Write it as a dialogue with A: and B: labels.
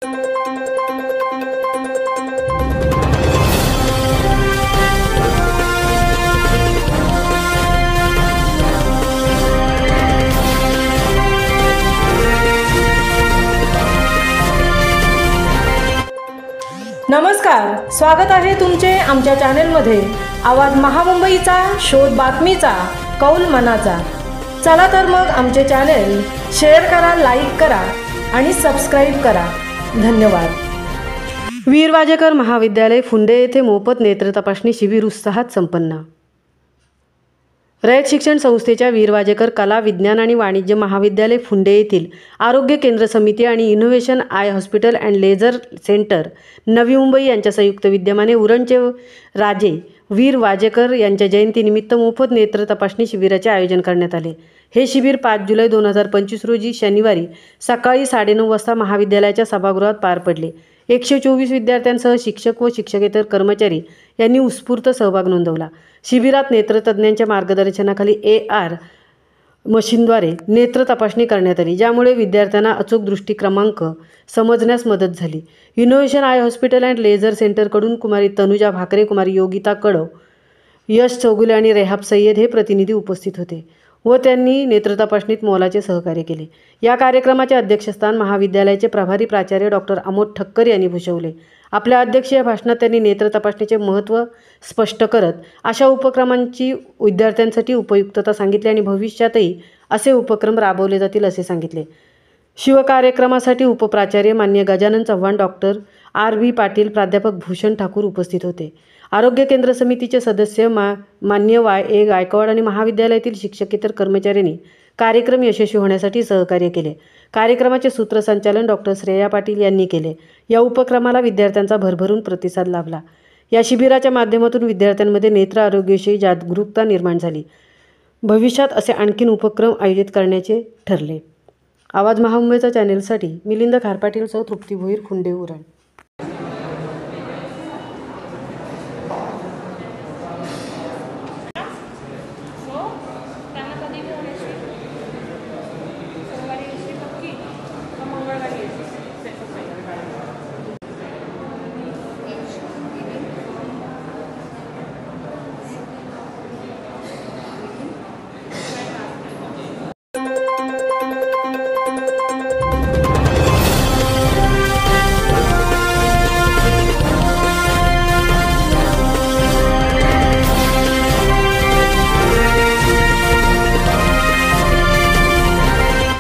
A: नमस्कार, स्वागत आहे तुमचे आमच्या चॅनेलमध्ये। आवाज महामुंबईचा, शोध बातमीचा, कौल मनाचा। चला तर मग आमचे चॅनेल शेअर करा, लाईक करा आणि सबस्क्राईब करा। धन्यवाद। वीर वाजेकर महाविद्यालय फुंडे येथे मोफत नेत्र तपासणी शिबिर उत्साहात संपन्न। रयत शिक्षण संस्थेच्या वीर वाजेकर कला विज्ञान आणि वाणिज्य महाविद्यालय फुंडे येथील आरोग्य केंद्र समिती आणि innovation eye hospital and laser centre Navi Mumbai यांच्या संयुक्त विद्यमाने उरणचे राजे वीर वाजेकर यांच्या जयंतीनिमित्त मोफत नेत्र तपासणी शिबिराचे आयोजन करण्यात आले। हे शिबिर 5 जुलै 2025 रोजी शनिवारी सकाळी 9:30 वाजता महाविद्यालयाच्या सभागृहात पार पडले। 124 विद्यार्थ्यांसह शिक्षक व शिक्षकेतर कर्मचारी यांनी उत्स्फूर्त सहभाग नोंदवला। शिबिरात नेत्रतज्ञांच्या मार्गदर्शनाखाली AR मशीनद्वारे नेत्र तपासणी करण्यात आली, ज्यामुळे विद्यार्थ्यांना अचूक दृष्टी क्रमांक समजण्यास मदत झाली। Innovation eye hospital and laser सेंटरकडून कुमारी तनुजा भाकरे, कुमारी योगिता कडव, यश चौगुले आणि रेहाब सय्यद हे प्रतिनिधी उपस्थित होते व त्यांनी नेत्र तपासणीत मोलाचे सहकार्य केले। या कार्यक्रमाचे अध्यक्षस्थान महाविद्यालयाचे प्रभारी प्राचार्य डॉक्टर अमोद ठक्कर यांनी भूषवले। आपल्या अध्यक्षीय भाषणात त्यांनी नेत्र तपासणीचे महत्त्व स्पष्ट करत अशा उपक्रमांची विद्यार्थ्यांसाठी उपयुक्तता सांगितली आणि भविष्यातही असे उपक्रम राबवले जातील असे सांगितले। शिवकार्यक्रमासाठी उपप्राचार्य मान्य गजानन चव्हाण, डॉक्टर RV पाटील, प्राध्यापक भूषण ठाकूर उपस्थित होते। आरोग्य केंद्र समितीचे सदस्य मान्य YA गायकवाड आणि महाविद्यालयातील शिक्षकेतर कर्मचाऱ्यांनी कार्यक्रम यशस्वी होण्यासाठी सहकार्य केले। कार्यक्रमाचे सूत्रसंचालन डॉक्टर श्रेया पाटील यांनी केले। या उपक्रमाला विद्यार्थ्यांचा भरभरून प्रतिसाद लाभला। या शिबिराच्या माध्यमातून विद्यार्थ्यांमध्ये नेत्र आरोग्याविषयी जागरूकता निर्माण झाली। भविष्यात असे आणखीन उपक्रम आयोजित करण्याचे ठरले। आवाज महामुंबईचा चॅनेलसाठी मिलिंद खारपाटीलसह तृप्ती भोईर, फुंडे, उरण।